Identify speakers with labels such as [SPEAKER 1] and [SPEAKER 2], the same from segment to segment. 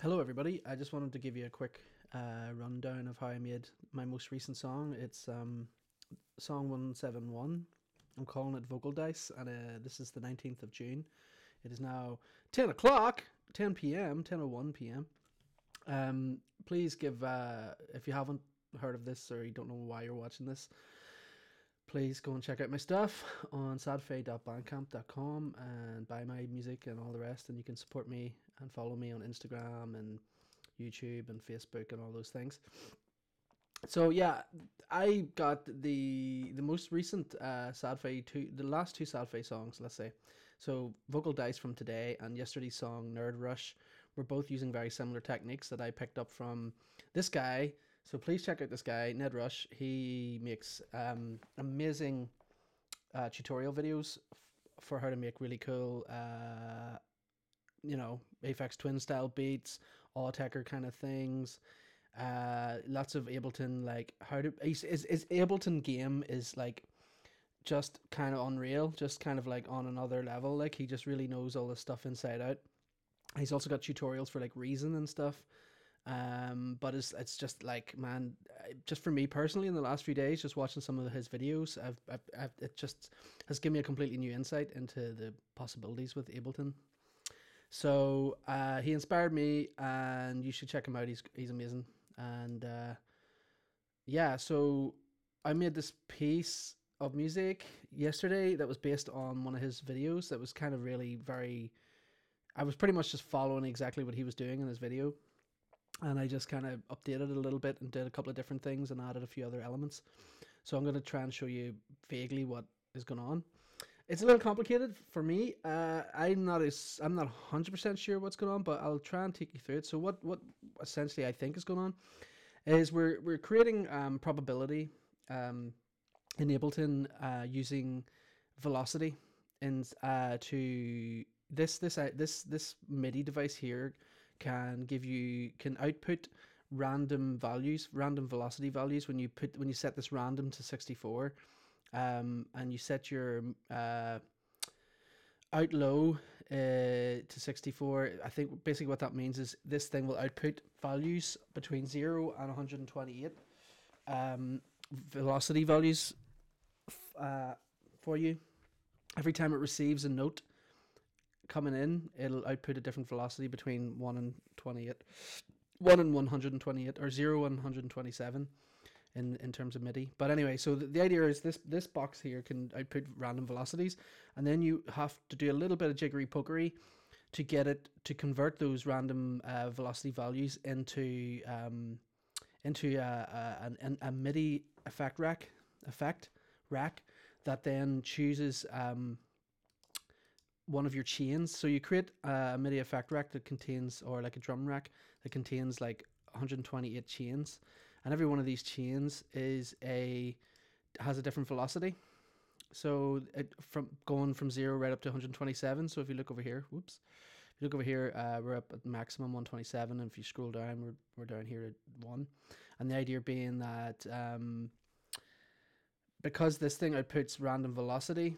[SPEAKER 1] Hello, everybody. I just wanted to give you a quick rundown of how I made my most recent song. It's song 171. I'm calling it Vocal Dice, and this is the 19th of June. It is now 10 o'clock, 10 p.m., 10:01 p.m. Please give, if you haven't heard of this or you don't know why you're watching this, please go and check out my stuff on SADFAY.bandcamp.com and buy my music and all the rest. And you can support me and follow me on Instagram and YouTube and Facebook and all those things. So yeah, I got the most recent SADFAY the last two SADFAY songs, let's say. So Vocal Dice from today and yesterday's song Nerd Rush were both using very similar techniques that I picked up from this guy. So please check out this guy, Ned Rush. He makes amazing tutorial videos for how to make really cool, Aphex Twin style beats, Autechre kind of things. Lots of Ableton, like how to his Ableton game is like just kind of unreal, just kind of like on another level. Like he just really knows all this stuff inside out. He's also got tutorials for like Reason and stuff. But it's just like, man, just for me personally, in the last few days, just watching some of his videos, it just has given me a completely new insight into the possibilities with Ableton. So he inspired me, and you should check him out. He's amazing. And yeah, so I made this piece of music yesterday that was based on one of his videos. That was kind of really very. I was pretty much just following exactly what he was doing in his video. And I just kind of updated it a little bit and did a couple of different things and added a few other elements. So I'm going to try and show you vaguely what is going on. It's a little complicated for me. I'm not 100% sure what's going on, but I'll try and take you through it. So what essentially I think is going on is we're creating probability in Ableton using velocity, and to this MIDI device here can output random velocity values when you set this random to 64, and you set your out low to 64. I think basically what that means is this thing will output values between 0 and 128 velocity values for you. Every time it receives a note coming in, it'll output a different velocity between 1 and 28, 1 and 128, or 0 and 127 in terms of MIDI. But anyway, so the idea is this box here can output random velocities, and then you have to do a little bit of jiggery pokery to get it to convert those random velocity values into a MIDI effect rack that then chooses one of your chains. So you create a MIDI effect rack that contains, or like a drum rack that contains like 128 chains, and every one of these chains has a different velocity. So going from 0 right up to 127. So if you look over here, we're up at maximum 127, and if you scroll down, we're down here at 1. And the idea being that because this thing outputs random velocity,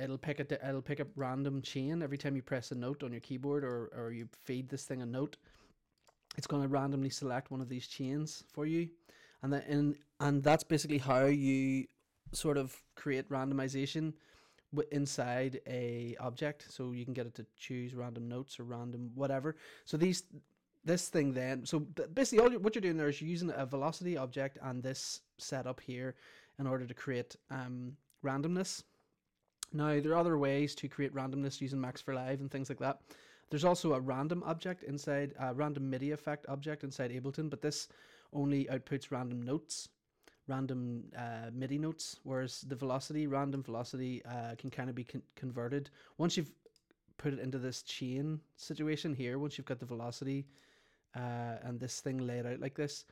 [SPEAKER 1] it'll pick a random chain every time you press a note on your keyboard, or you feed this thing a note. It's going to randomly select one of these chains for you, and that's basically how you sort of create randomization inside a object. So you can get it to choose random notes or random whatever. So this thing then, so basically what you're doing there is you're using a velocity object and this setup here in order to create randomness. Now, there are other ways to create randomness using Max for Live and things like that. There's also a random object inside, a random MIDI effect object inside Ableton, but this only outputs random notes, random MIDI notes, whereas the random velocity can kind of be converted. Once you've put it into this chain situation here, once you've got the velocity and this thing laid out like this,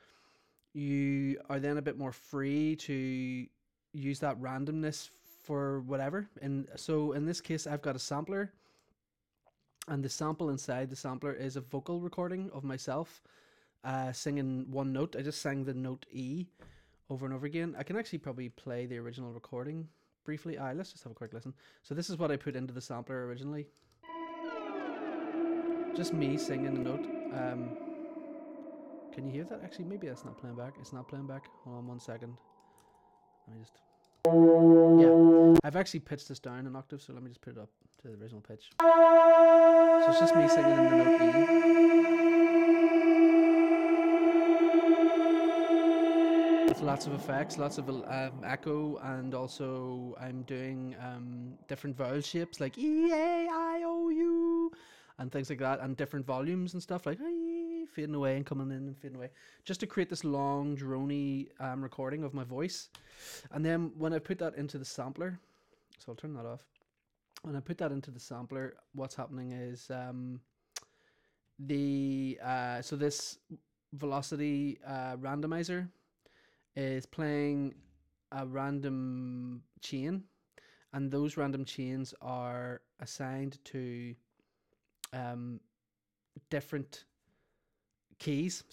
[SPEAKER 1] you are then a bit more free to use that randomness for whatever. And so in this case, I've got a sampler, and the sample inside the sampler is a vocal recording of myself singing one note. I just sang the note E over and over again. I can actually probably play the original recording briefly. Let's just have a quick listen. So this is what I put into the sampler originally. Just me singing a note. Can you hear that? Actually, maybe that's not playing back. It's not playing back. Hold on 1 second. Let me just. Yeah, I've actually pitched this down an octave, so let me just put it up to the original pitch. So it's just me singing in the note E. With lots of effects, lots of echo, and also I'm doing different vowel shapes like E, A, I, O, U, and things like that, and different volumes and stuff like fading away and coming in and fading away, just to create this long, droney recording of my voice. And then when I put that into the sampler, so I'll turn that off. When I put that into the sampler, what's happening is so this velocity randomizer is playing a random chain, and those random chains are assigned to different keys.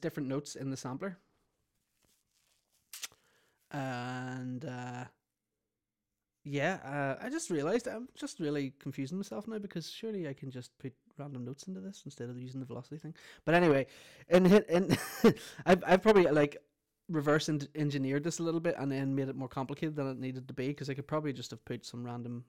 [SPEAKER 1] Different notes in the sampler. And I just realized I'm just really confusing myself now, because surely I can just put random notes into this instead of using the velocity thing. But anyway, I've probably like reverse engineered this a little bit and then made it more complicated than it needed to be, because I could probably just have put a random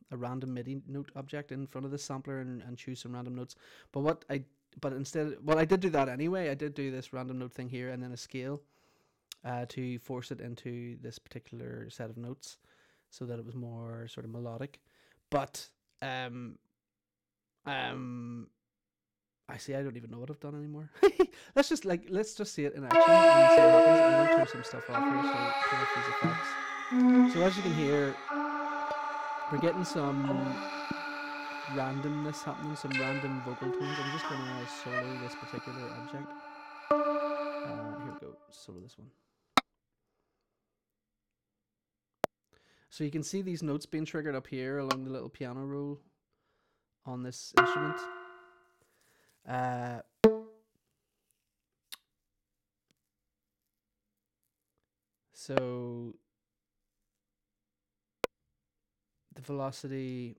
[SPEAKER 1] MIDI note object in front of this sampler and choose some random notes. But instead, I did do that anyway. I did do this random note thing here and then a scale to force it into this particular set of notes so that it was more sort of melodic. But I see, I don't even know what I've done anymore. let's just see it in action and see what happens. I'm going to turn some stuff off here, so turn off these effects. So as you can hear, we're getting some randomness happening, some random vocal tones. I'm just going to solo this particular object. Here we go, solo this one. So you can see these notes being triggered up here along the little piano roll on this instrument. So the velocity,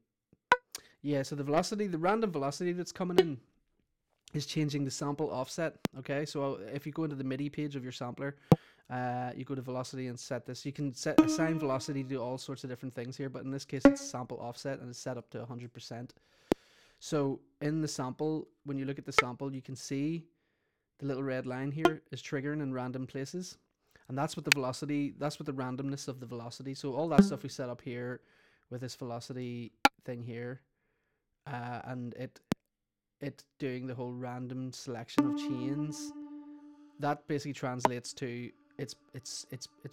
[SPEAKER 1] so the random velocity that's coming in is changing the sample offset. Okay, so if you go into the MIDI page of your sampler, you go to velocity and set this. You can assign velocity to all sorts of different things here, but in this case it's sample offset and it's set up to 100%. So in the sample, when you look at the sample, you can see the little red line here is triggering in random places. And that's what the velocity, that's what the randomness of the velocity. So all that stuff we set up here with this velocity thing here, and it doing the whole random selection of chains, that basically translates to it's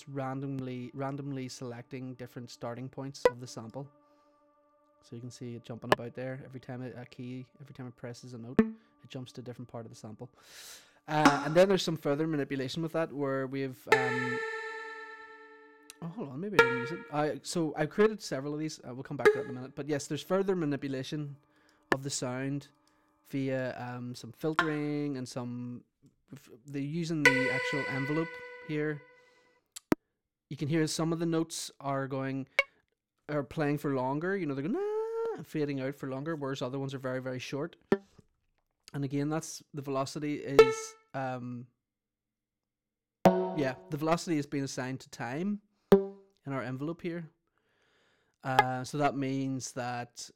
[SPEAKER 1] randomly selecting different starting points of the sample. So you can see it jumping about there every time every time it presses a note, it jumps to a different part of the sample. And then there's some further manipulation with that, where we've hold on, maybe I didn't use it. So I've created several of these. We'll come back to that in a minute. But yes, there's further manipulation of the sound via some filtering and some. They're using the actual envelope here. You can hear some of the notes are playing for longer. You know, they're going fading out for longer, whereas other ones are very, very short. And again, that's the velocity is the velocity is being assigned to time in our envelope here. So that means that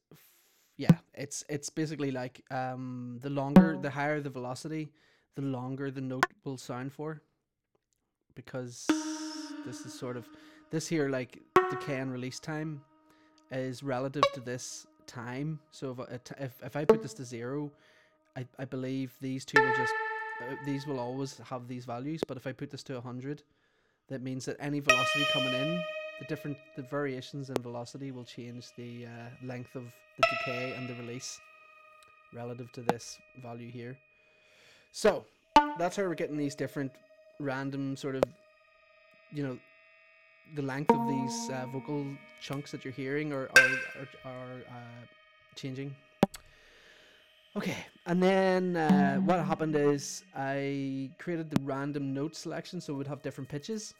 [SPEAKER 1] it's basically like the higher the velocity, the longer the note will sound for, because this is sort of this here, like decay and release time is relative to this time. So if I put this to 0, I believe these two will just these will always have these values. But if I put this to 100, that means that any velocity coming in, the variations in velocity will change the length of the decay and the release relative to this value here. So that's how we're getting these different random sort of, you know, the length of these vocal chunks that you're hearing are changing. Okay, and then what happened is I created the random note selection, so it would have different pitches.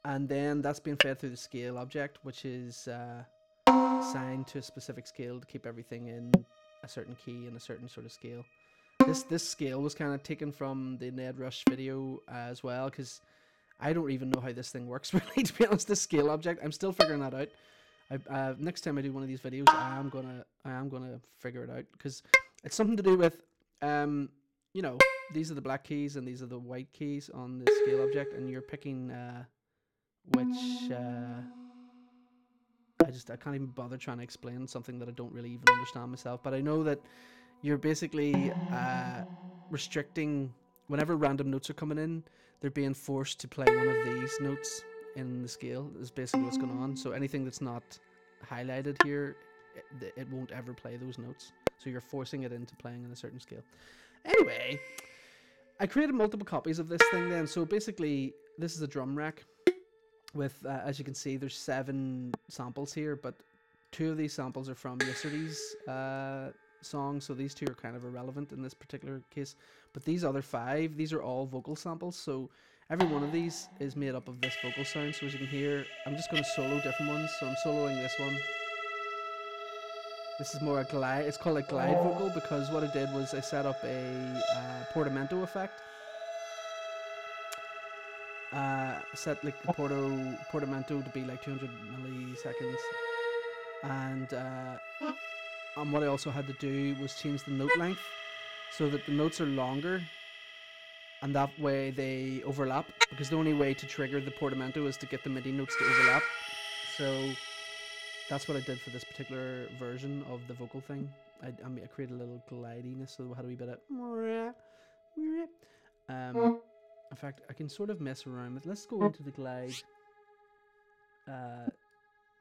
[SPEAKER 1] And then that's being fed through the scale object, which is assigned to a specific scale to keep everything in a certain key and a certain sort of scale. This scale was kind of taken from the Ned Rush video as well, because I don't even know how this thing works really, to be honest. This scale object, I'm still figuring that out. Next time I do one of these videos, I am gonna figure it out, because it's something to do with you know, these are the black keys and these are the white keys on the scale object, and you're picking which I can't even bother trying to explain something that I don't really even understand myself, but I know that you're basically restricting whenever random notes are coming in, they're being forced to play one of these notes in the scale is basically what's going on. So anything that's not highlighted here, it won't ever play those notes. So you're forcing it into playing in a certain scale. Anyway, I created multiple copies of this thing then. So basically, this is a drum rack with, as you can see, there's 7 samples here, but 2 of these samples are from yesterday's song, so these 2 are kind of irrelevant in this particular case. But these other 5, these are all vocal samples, so every one of these is made up of this vocal sound. So as you can hear, I'm just going to solo different ones. So I'm soloing this one. This is more a glide. It's called a glide vocal because what I did was I set up a portamento effect. Set like the portamento to be like 200 milliseconds, and what I also had to do was change the note length so that the notes are longer, and that way they overlap, because the only way to trigger the portamento is to get the MIDI notes to overlap. So that's what I did for this particular version of the vocal thing. I created a little glidiness, so we had a wee bit of in fact, I can sort of mess around with. Let's go into the glide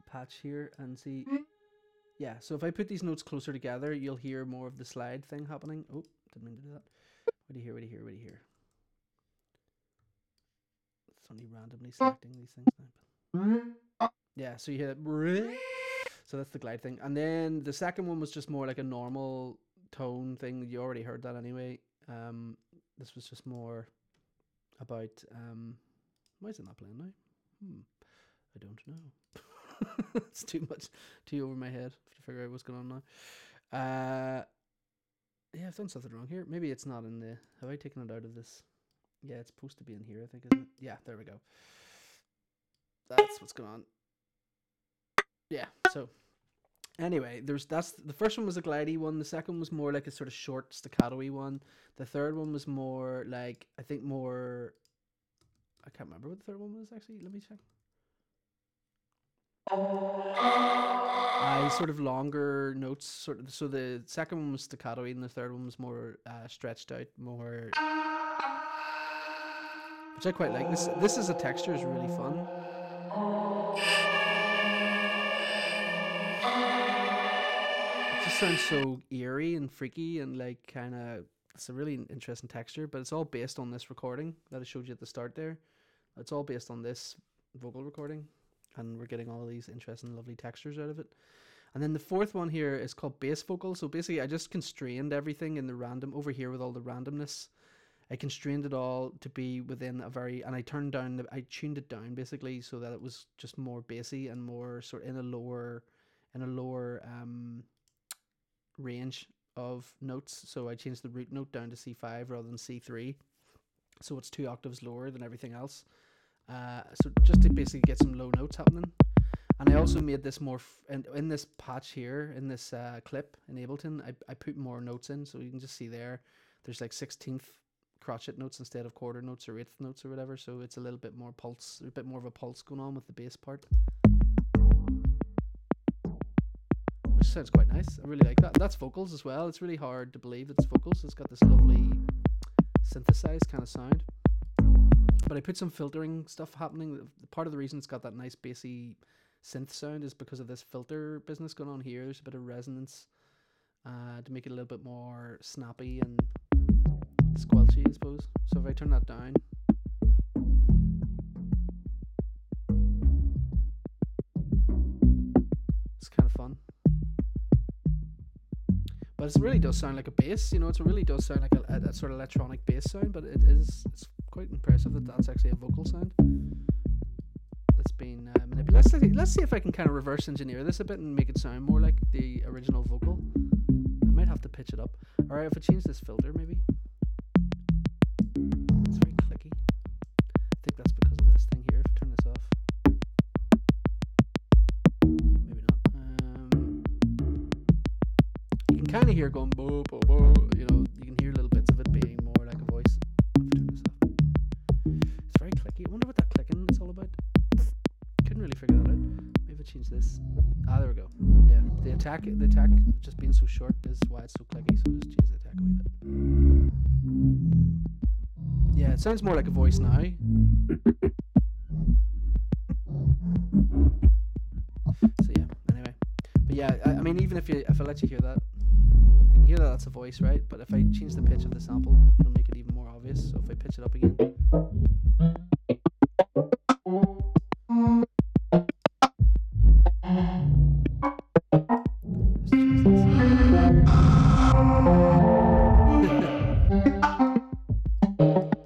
[SPEAKER 1] patch here and see. Yeah, so if I put these notes closer together, you'll hear more of the slide thing happening. Oh, didn't mean to do that. What do you hear? What do you hear? What do you hear? It's only randomly selecting these things now. Yeah, so you hear that. So that's the glide thing. And then the second one was just more like a normal tone thing. You already heard that anyway. This was just more about why is it not playing now? I don't know. It's too over my head to figure out what's going on now. Yeah, I've done something wrong here. Maybe it's not in the. Have I taken it out of this? Yeah, it's supposed to be in here, I think, isn't it? Yeah, there we go. That's what's going on. Yeah, so anyway, that's the first one was a glidey one. The second was more like a sort of short staccato-y one. The third one was more like, I think more, I can't remember what the third one was actually. Let me check. Sort of longer notes, sort of. So the second one was staccato-y, and the third one was more stretched out, more, which I quite like. This as a texture is really fun. It just sounds so eerie and freaky and like kind of. It's a really interesting texture, but it's all based on this recording that I showed you at the start there. It's all based on this vocal recording, and we're getting all these interesting, lovely textures out of it. And then the fourth one here is called bass vocal. So basically, I just constrained everything in the random over here with all the randomness. I constrained it all to be within a very, and I tuned it down basically so that it was just more bassy and more sort of in a lower range of notes. So I changed the root note down to C5 rather than C3, so it's 2 octaves lower than everything else. So just to basically get some low notes happening. And I also made this more in this patch here, in this clip in Ableton, I put more notes in, so you can just see there's like 16th crotchet notes instead of quarter notes or 8th notes or whatever, so it's a little bit more pulse, a bit more of a pulse going on with the bass part, which sounds quite nice. I really like that. That's vocals as well. It's really hard to believe it's vocals. It's got this lovely synthesized kind of sound, but I put some filtering stuff happening. Part of the reason it's got that nice bassy synth sound is because of this filter business going on here. There's a bit of resonance to make it a little bit more snappy and squelchy, I suppose. So if I turn that down, it's kind of fun. But it really does sound like a bass, you know. It really does sound like a sort of electronic bass sound, but it's quite impressive that that's actually a vocal sound. That's been manipulated. Let's see if I can kind of reverse engineer this a bit and make it sound more like the original vocal. I might have to pitch it up. Alright, if I change this filter, maybe. It's very clicky. I think that's because of this thing here. If I turn this off. Maybe not. You can kind of hear it going, bo, bo, bo. You know, you can hear little bits of it being more like a voice. If I turn this off. It's very clicky. I wonder what that clicking is all about. Couldn't really figure that out. Maybe I change this. Ah, there we go. Yeah, the attack just being so short is why it's so clicky. So I'll just change the attack a wee bit. Yeah, it sounds more like a voice now. So yeah, anyway. But yeah, I mean, even if I let you hear that, you can hear that that's a voice, right? But if I change the pitch of the sample, it'll make it even more obvious. So if I pitch it up again.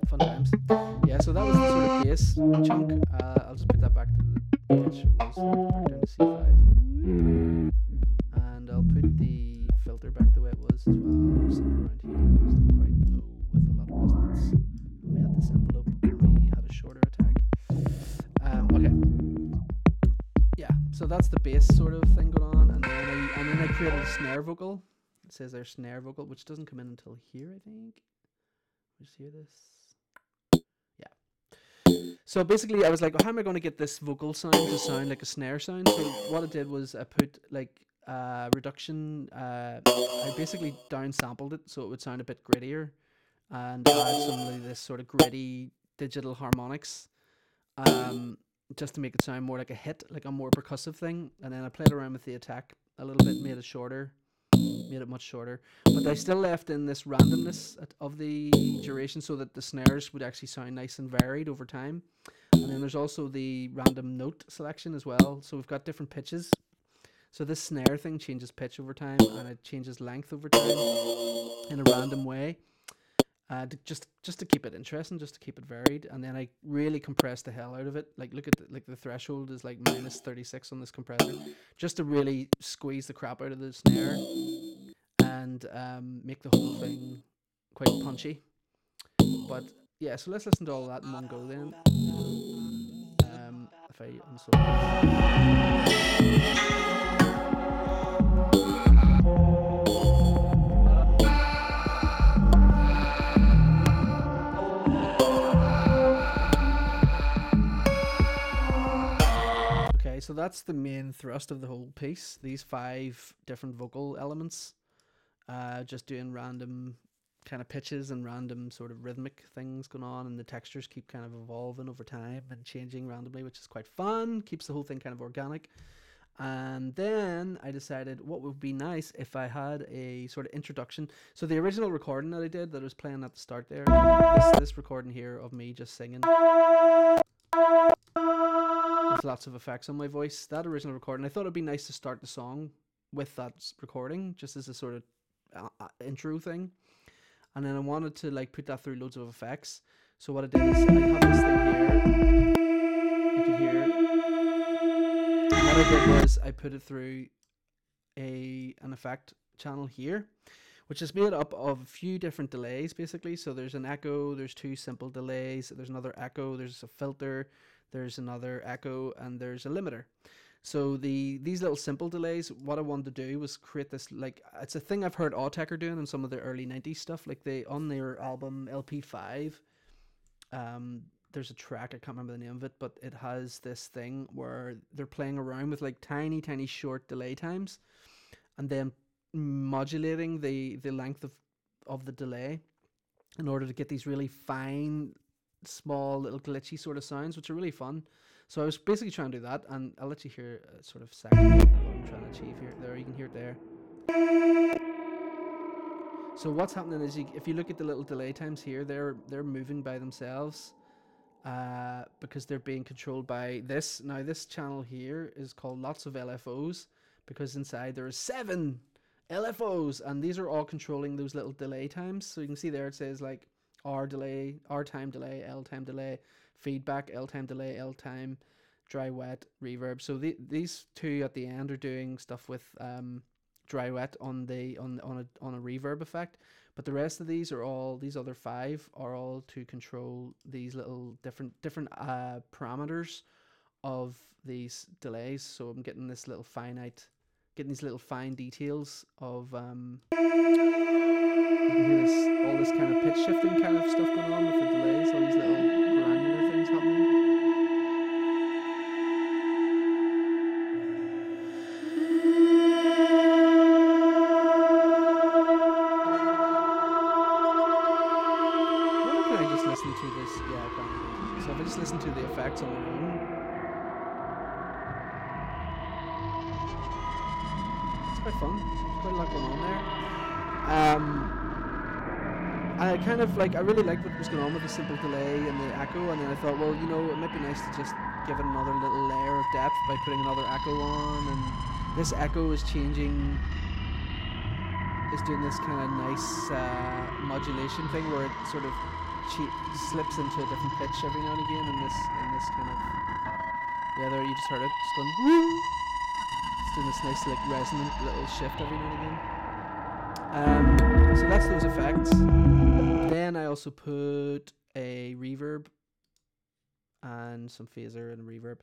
[SPEAKER 1] Fun times. Yeah, so that was the sort of bass chunk. I'll just put that back to the pitch. It was back down to C5. And I'll put the filter back the way it was as well. Somewhere around here. It's like quite low with a lot of resonance. And we had this envelope where we had a shorter attack. Okay. Yeah, so that's the bass sort of thing going on. And then I created a snare vocal. It says there's snare vocal, which doesn't come in until here, I think. Just hear this. Yeah. So basically, I was like, how am I going to get this vocal sound to sound like a snare sound? So what I did was I put like reduction. I basically downsampled it so it would sound a bit grittier, and add some of this sort of gritty digital harmonics, just to make it sound more like a hit, like a more percussive thing. And then I played around with the attack a little bit, made it shorter. Made it much shorter, but I still left in this randomness of the duration so that the snares would actually sound nice and varied over time. And then there's also the random note selection as well, so we've got different pitches. So this snare thing changes pitch over time, and it changes length over time in a random way, just to keep it interesting, just to keep it varied. And then I really compressed the hell out of it. Like, look at the threshold is like minus 36 on this compressor, just to really squeeze the crap out of the snare and make the whole thing quite punchy. But yeah, so let's listen to all that in one go then. If I unsort Okay, so that's the main thrust of the whole piece. These 5 different vocal elements. Just doing random kind of pitches and random sort of rhythmic things going on, and the textures keep kind of evolving over time and changing randomly, which is quite fun. Keeps the whole thing kind of organic. And then I decided what would be nice if I had a sort of introduction. So the original recording that I did, that I was playing at the start there, this recording here of me just singing with lots of effects on my voice, that original recording, I thought it'd be nice to start the song with that recording, just as a sort of intro thing. And then I wanted to like put that through loads of effects. So what I did is I have this thing here, you can hear it. And what I did was I put it through an effect channel here, which is made up of a few different delays basically. So there's an echo, there's 2 simple delays, there's another echo, there's a filter, there's another echo, and there's a limiter. So these little simple delays, what I wanted to do was create this, like, it's a thing I've heard Autechre doing in some of the early 90s stuff. Like on their album LP5, there's a track, I can't remember the name of it, but it has this thing where they're playing around with like tiny short delay times, and then modulating the length of the delay in order to get these really fine, small little glitchy sort of sounds, which are really fun. So I was basically trying to do that, and I'll let you hear a sort of second of what I'm trying to achieve here. There, you can hear it there. So what's happening is, if you look at the little delay times here, they're moving by themselves, because they're being controlled by this. Now this channel here is called lots of LFOs, because inside there are 7 LFOs, and these are all controlling those little delay times. So you can see there it says like R delay, R time delay, L time delay, feedback, L time delay, L time, dry wet, reverb. So these 2 at the end are doing stuff with dry wet on a reverb effect. But the rest of these other 5 are all to control these little different parameters of these delays. So I'm getting these little fine details of you can hear all this kind of pitch shifting kind of stuff going on with the delays, all these little granular things happening. Can I just listen to this? Yeah, I can. So if I just listen to the effects on their own, it's quite fun. There's quite a lot going on there. I kind of I really liked what was going on with the simple delay and the echo, and then I thought, well, you know, it might be nice to just give it another little layer of depth by putting another echo on, and this echo is doing this kind of nice modulation thing where it sort of slips into a different pitch every now and again in this kind of, yeah, there you just heard it, just going woo. It's doing this nice resonant little shift every now and again. So that's those effects. Then I also put a reverb and some phaser and reverb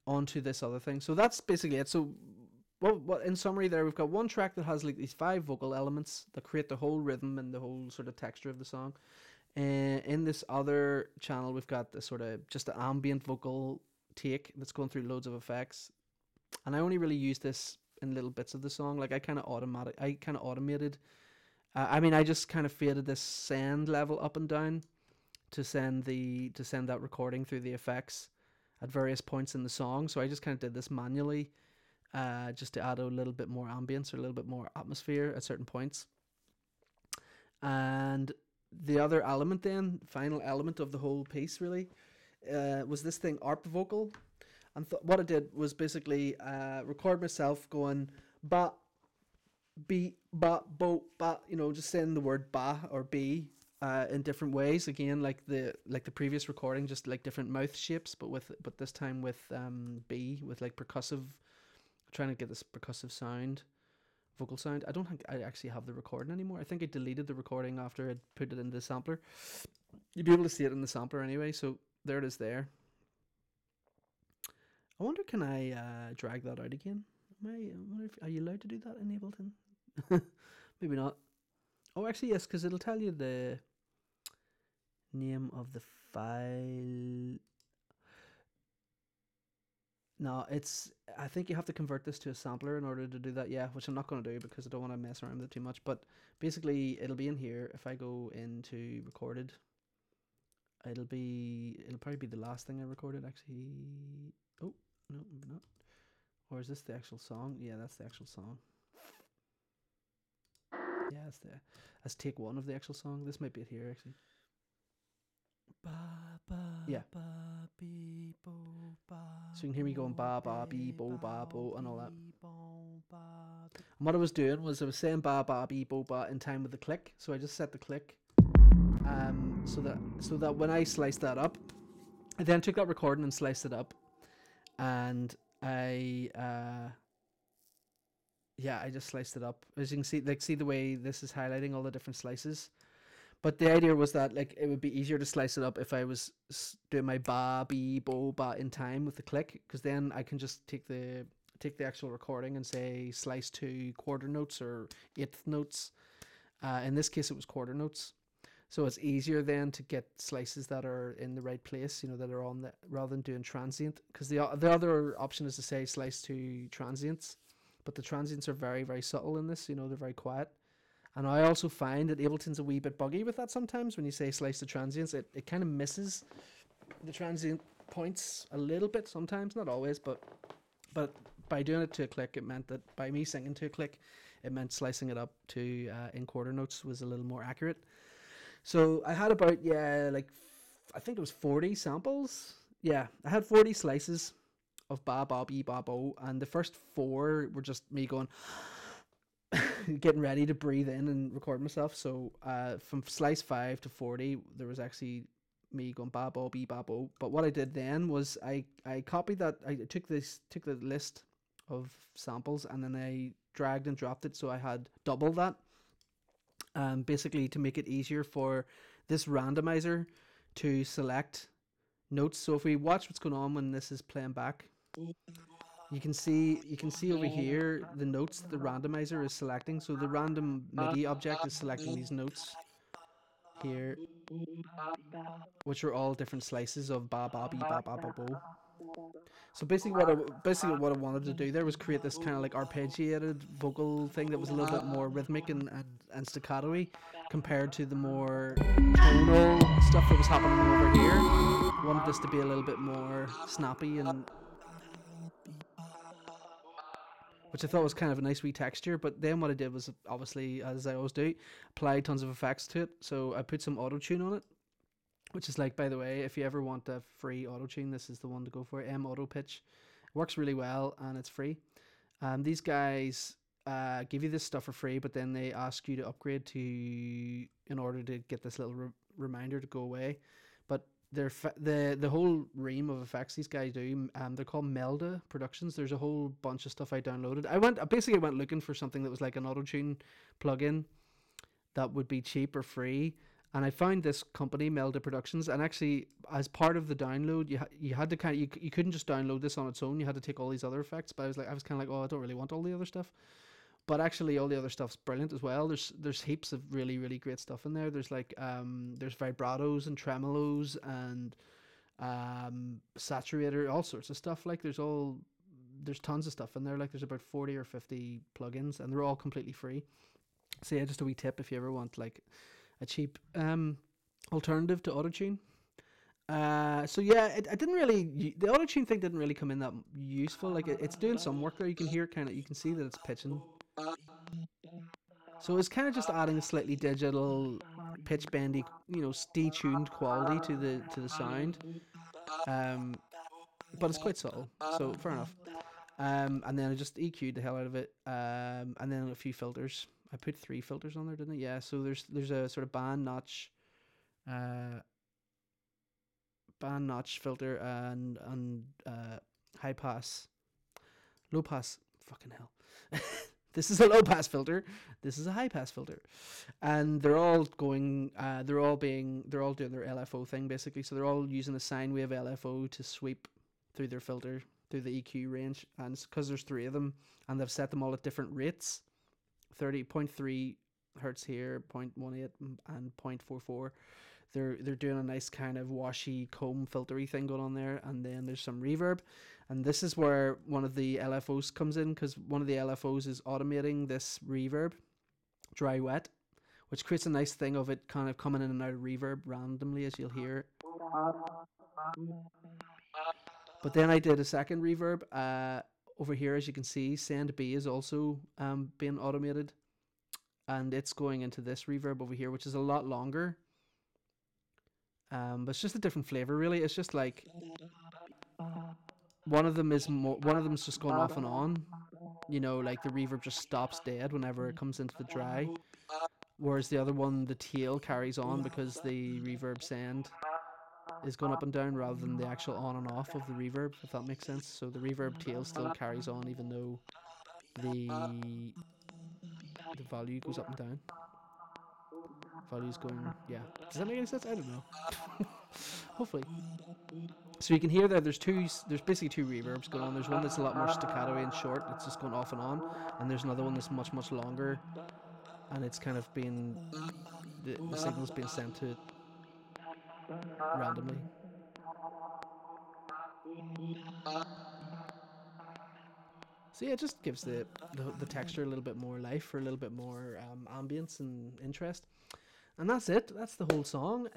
[SPEAKER 1] onto this other thing. So that's basically it. So well, in summary there, we've got one track that has these 5 vocal elements that create the whole rhythm and the whole sort of texture of the song. In this other channel, we've got the sort of just an ambient vocal take that's going through loads of effects, and I only really use this in little bits of the song. I kind of automated. I just kind of faded this send level up and down to send that recording through the effects at various points in the song. So I just kind of did this manually, just to add a little bit more ambience or a little bit more atmosphere at certain points. And the other element then, final element of the whole piece really, was this thing, ARP vocal. And what I did was basically record myself going ba, be, ba, bo, ba, you know, just saying the word ba or be in different ways. Again, like the previous recording, just like different mouth shapes, but this time with be, with like percussive, trying to get this percussive sound. Vocal sound. I don't think I actually have the recording anymore. I think I deleted the recording after I put it into the sampler. You'd be able to see it in the sampler anyway, so there it is there. I wonder, can I drag that out again? Are you allowed to do that in Ableton? Maybe not. Oh, actually yes, because it'll tell you the name of the file. No, I think you have to convert this to a sampler in order to do that, yeah, which I'm not going to do because I don't want to mess around with it too much. But basically, it'll be in here. If I go into recorded, it'll probably be the last thing I recorded, actually. Oh, no, maybe not. Or is this the actual song? Yeah, that's the actual song. Yeah, that's take 1 of the actual song. This might be it here, actually. Yeah. So you can hear me going ba ba be bo ba bo and all that. And what I was doing was I was saying ba ba be bo ba in time with the click. So I just set the click so that when I sliced that up, I then took that recording and sliced it up, and I just sliced it up. As you can see, see the way this is highlighting all the different slices. But the idea was that it would be easier to slice it up if I was doing my ba, be, bo, ba in time with the click, because then I can just take the actual recording and say slice to quarter notes or eighth notes. In this case, it was quarter notes, so it's easier then to get slices that are in the right place, you know, that are on the, rather than doing transient. Because the other option is to say slice to transients, but the transients are very, very subtle in this. You know, they're very quiet. And I also find that Ableton's a wee bit buggy with that sometimes. When you say slice to transients, it kind of misses the transient points a little bit sometimes, not always, but by doing it to a click, it meant that by me singing to a click, it meant slicing it up to in quarter notes was a little more accurate. So I had about, I think it was 40 samples. Yeah, I had 40 slices of ba, ba, be, ba, bo, and the first 4 were just me going... getting ready to breathe in and record myself. So from slice 5 to 40, there was actually me going ba bo be ba bo. But what I did then was I copied that. I took the list of samples, and then I dragged and dropped it, so I had double that. Basically to make it easier for this randomizer to select notes. So if we watch what's going on when this is playing back, you can see over here the notes the randomizer is selecting. So the random MIDI object is selecting these notes here, which are all different slices of ba ba be ba ba ba bo. So basically what I wanted to do there was create this kind of like arpeggiated vocal thing that was a little bit more rhythmic and staccato-y compared to the more tonal stuff that was happening over here. I wanted this to be a little bit more snappy, and which I thought was kind of a nice wee texture. But then what I did was, obviously, as I always do, apply tons of effects to it. So I put some auto-tune on it, which is like, by the way, if you ever want a free auto-tune, this is the one to go for. Auto Pitch. It works really well, and it's free. These guys give you this stuff for free, but then they ask you to upgrade in order to get this little reminder to go away. But the whole ream of effects these guys do, they're called Melda Productions. There's a whole bunch of stuff I downloaded. I went looking for something that was like an auto-tune plugin that would be cheap or free. And I found this company, Melda Productions, and actually, as part of the download, you had to you couldn't just download this on its own. You had to take all these other effects. But I was kind of like, oh, I don't really want all the other stuff. But actually, all the other stuff's brilliant as well. There's heaps of really, really great stuff in there. There's like there's vibratos and tremolos and saturator, all sorts of stuff. Like there's tons of stuff in there. Like there's about 40 or 50 plugins, and they're all completely free. So yeah, just a wee tip if you ever want like a cheap alternative to autotune. So yeah, I didn't really, the autotune thing didn't really come in that useful. Like it's doing some work there. You can hear you can see that it's pitching. So it's kind of just adding a slightly digital, pitch bendy, detuned quality to the sound. But it's quite subtle, so fair enough. And then I just EQ'd the hell out of it. And then a few filters. I put 3 filters on there, didn't I? Yeah. So there's a sort of band notch filter and high pass, low pass. Fucking hell. This is a low pass filter. This is a high pass filter, and they're all doing their LFO thing basically. So they're all using a sine wave LFO to sweep through their filter, through the EQ range, and it's because there's 3 of them, and they've set them all at different rates. 30.3 hertz here, 0.18 and 0.44. They're doing a nice kind of washy comb filtery thing going on there, and then there's some reverb, and this is where one of the LFOs comes in, because one of the LFOs is automating this reverb, dry wet, which creates a nice thing of it kind of coming in and out of reverb randomly, as you'll hear. But then I did a second reverb over here, as you can see. Send B is also being automated, and it's going into this reverb over here, which is a lot longer. But it's just a different flavor, really. It's just like one of them is just going off and on. Like the reverb just stops dead whenever it comes into the dry, whereas the other one, the tail carries on because the reverb send is going up and down rather than the actual on and off of the reverb, if that makes sense. So the reverb tail still carries on even though the value goes up and down. Value's going, yeah. Does that make any sense? I don't know. Hopefully. So you can hear there, there's basically 2 reverbs going on. There's one that's a lot more staccato and short, it's just going off and on, and there's another one that's much, much longer, and it's kind of being, the signal's being sent to it randomly. So yeah, it just gives the texture a little bit more life, or a little bit more ambience and interest. And that's it. That's the whole song.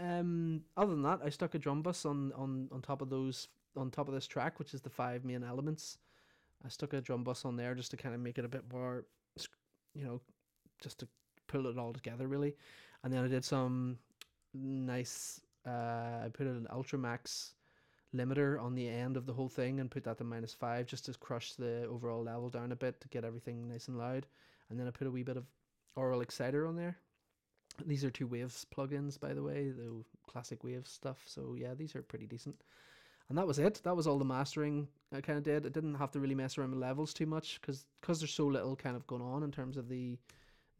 [SPEAKER 1] Other than that, I stuck a drum bus on top of this track, which is the 5 main elements. I stuck a drum bus on there just to kind of make it a bit more, just to pull it all together, really. And then I did some nice. I put an Ultramax limiter on the end of the whole thing and put that to -5 just to crush the overall level down a bit to get everything nice and loud. And then I put a wee bit of Aural Exciter on there. These are 2 Waves plugins, by the way, the classic Waves stuff. So yeah, these are pretty decent. And that was it. That was all the mastering I kind of did. I didn't have to really mess around with levels too much because there's so little kind of going on in terms of the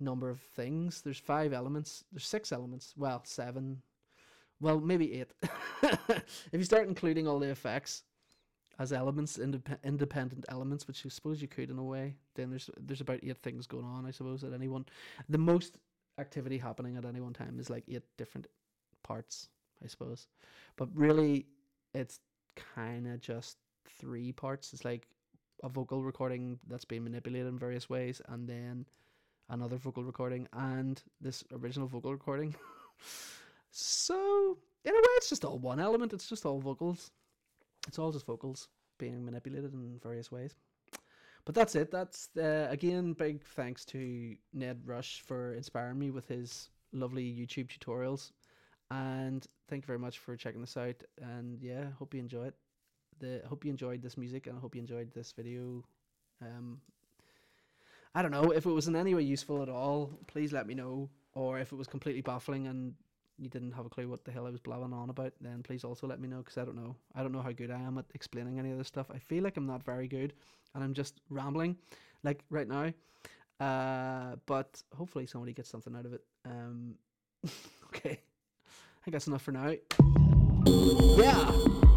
[SPEAKER 1] number of things. There's 5 elements. There's 6 elements. Well, 7. Well, maybe 8. If you start including all the effects as elements, independent elements, which I suppose you could in a way, then there's about 8 things going on, I suppose, at any one. The most activity happening at any one time is like 8 different parts, I suppose. But really, it's kind of just 3 parts. It's like a vocal recording that's being manipulated in various ways, and then another vocal recording, and this original vocal recording. So in a way, it's just all one element. It's just all vocals. It's all just vocals being manipulated in various ways. But that's it. That's again, big thanks to Ned Rush for inspiring me with his lovely YouTube tutorials. And thank you very much for checking this out. And yeah, hope you enjoy it. Hope you enjoyed this music, and I hope you enjoyed this video. I don't know if it was in any way useful at all. Please let me know. Or if it was completely baffling and you didn't have a clue what the hell I was blabbing on about, then please also let me know, because I don't know. I don't know how good I am at explaining any of this stuff. I feel like I'm not very good, and I'm just rambling, like right now. But hopefully somebody gets something out of it. Okay. I think that's enough for now. Yeah.